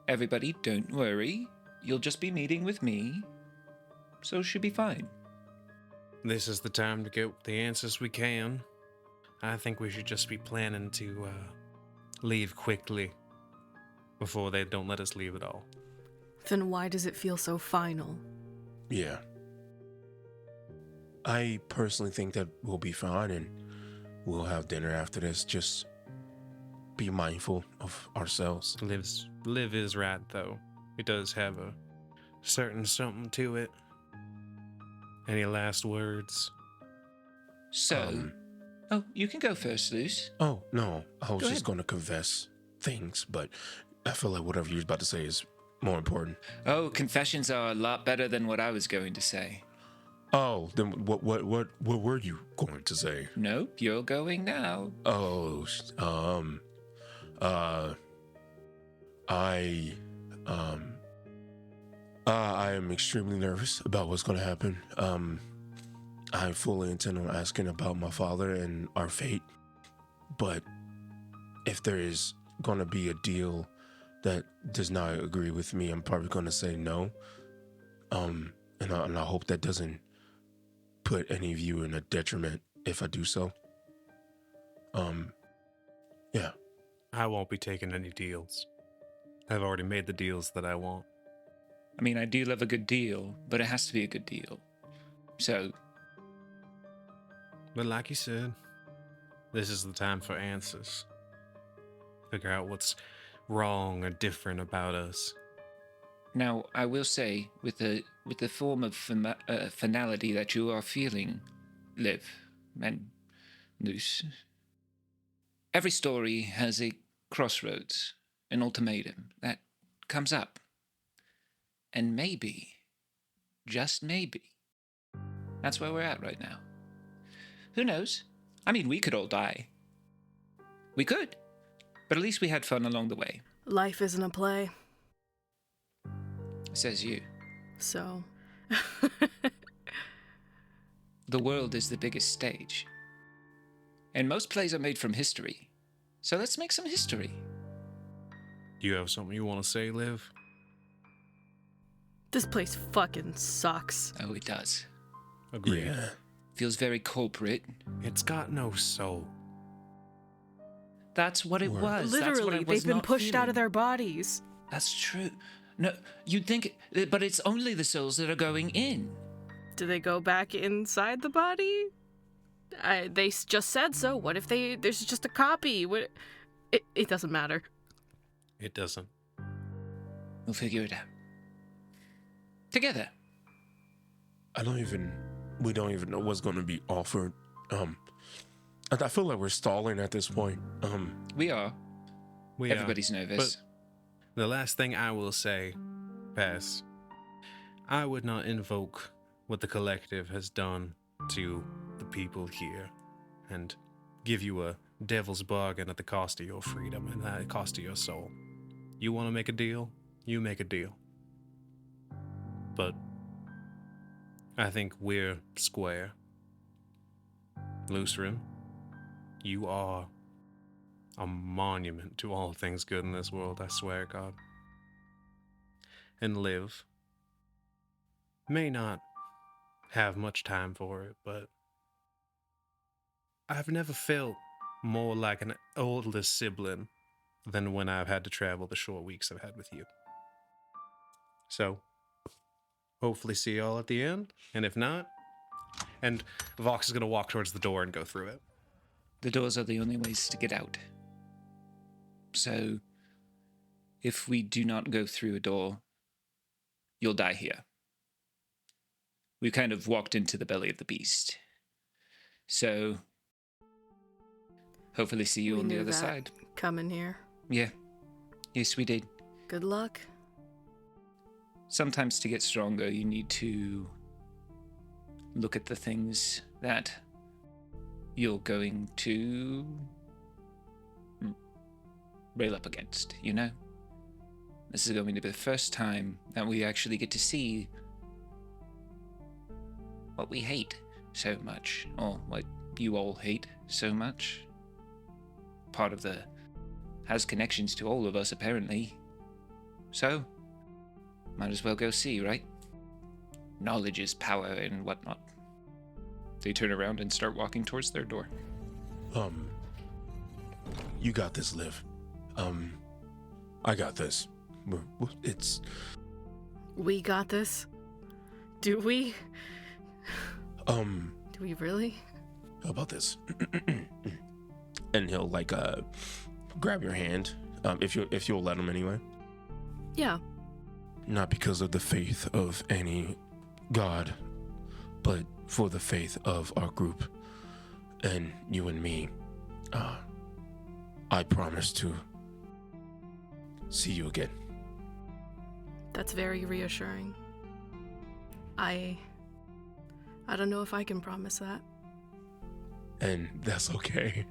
everybody, don't worry. You'll just be meeting with me, so it should be fine. This is the time to get the answers we can. I think we should just be planning to leave quickly before they don't let us leave at all. Then why does it feel so final? yeah. I personally think that we'll be fine and we'll have dinner after this. Just be mindful of ourselves. Liv is right, though. It does have a certain something to it. Any last words? So, you can go first, Luce. Oh, no. I was Go just ahead. going to confess things, but I feel like whatever you're about to say is more important. Oh, confessions are a lot better than what I was going to say. Oh, then what were you going to say? Nope, you're going now. Oh, I am extremely nervous about what's going to happen. I fully intend on asking about my father and our fate, but if there is going to be a deal that does not agree with me, I'm probably going to say no. And I hope that doesn't put any of you in a detriment if I do so. Yeah. I won't be taking any deals. I've already made the deals that I want. I mean, I do love a good deal, but it has to be a good deal. So, But like you said, this is the time for answers. Figure out what's wrong or different about us. now I will say, with the form of finality that you are feeling, Liv and Luce, every story has a crossroads, an ultimatum that comes up. And maybe, just maybe, that's where we're at right now. Who knows? I mean, we could all die. We could. But at least we had fun along the way. Life isn't a play, Says you. so. The world is the biggest stage. And most plays are made from history. So let's make some history. Do you have something you want to say, Liv? This place fucking sucks. Oh, it does. Agreed. Yeah. Feels very corporate. It's got no soul. That's what it Word. was. That's what Literally, I was they've been not pushed out of feeling. their bodies. That's true. No, you'd think, but it's only the souls that are going in. Do they go back inside the body? They just said so. What if there's just a copy? It doesn't matter. It doesn't. We'll figure it out. Together. We don't even know what's going to be offered. I feel like we're stalling at this point. We are. We Everybody's nervous. The last thing I will say, Pass, I would not invoke what the collective has done to the people here and give you a devil's bargain at the cost of your freedom and at the cost of your soul. You want to make a deal? You make a deal. But I think we're square. Lutheran, you are a monument to all things good in this world, I swear, God. And Liv may not have much time for it, but I've never felt more like an older sibling than when I've had to travel the short weeks I've had with you. So, hopefully see y'all at the end, and if not, and Vox is going to walk towards the door and go through it. The doors are the only ways to get out. So, if we do not go through a door, you'll die here. We kind of walked into the belly of the beast. So, hopefully see you We on the knew other that side. coming here. Yeah. Yes, we did. Good luck. Sometimes to get stronger, you need to look at the things that you're going to rail up against, you know? This is going to be the first time that we actually get to see what we hate so much, or what you all hate so much. Part of the has connections to all of us, apparently. So, might as well go see, right? Knowledge is power and whatnot. They turn around and start walking towards their door. You got this, Liv. I got this. It's We got this. Do we? Do we really? how about this? And he'll grab your hand, if you'll let him anyway. Yeah. Not because of the faith of any god, but for the faith of our group and you and me. I promise to see you again. That's very reassuring. I don't know if I can promise that. And that's okay.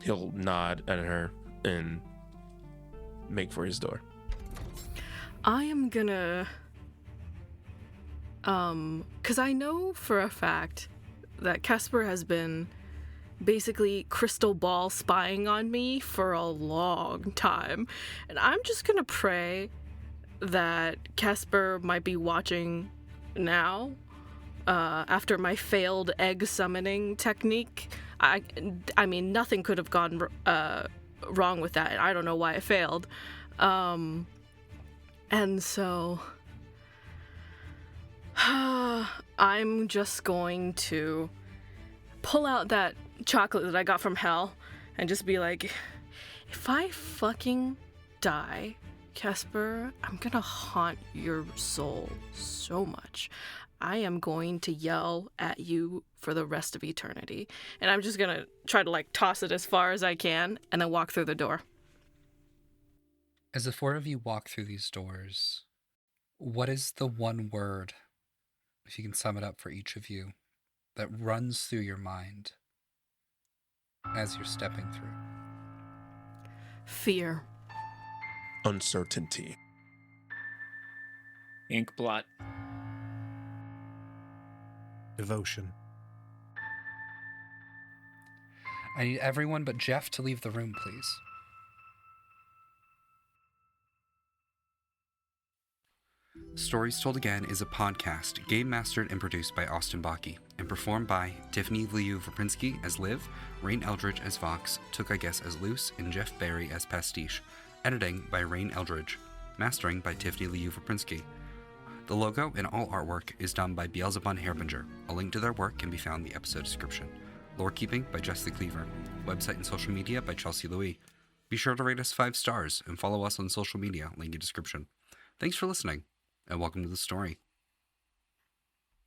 He'll nod at her and make for his door. I am gonna, 'cause I know for a fact that Casper has been basically crystal ball spying on me for a long time. And I'm just gonna pray that Casper might be watching now, after my failed egg summoning technique. I mean, nothing could have gone wrong with that, and I don't know why it failed. And so I'm just going to pull out that chocolate that I got from hell and just be like, if I fucking die, Casper, I'm gonna haunt your soul so much. I am going to yell at you for the rest of eternity. And I'm just gonna try to toss it as far as I can and then walk through the door. As the four of you walk through these doors, what is the one word, if you can sum it up for each of you, that runs through your mind as you're stepping through? Fear. Uncertainty. Ink blot. Devotion. I need everyone but Jeff to leave the room, please. Stories Told Again is a podcast game mastered and produced by Austin Bakke and performed by Tiffany Veprinski as Liv, Rayne Eldridge as Vox, Took I Guess as Luce, and Jeff Barry as Pastiche. Editing by Rayne Eldridge. Mastering by Tiffany Veprinski. The logo and all artwork is done by Beelzebub Hairbinger. A link to their work can be found in the episode description. Lore keeping by Jesse Cleaver. Website and social media by Chelsea Louis. Be sure to rate us 5 stars and follow us on social media, link in description. Thanks for listening, and welcome to the story.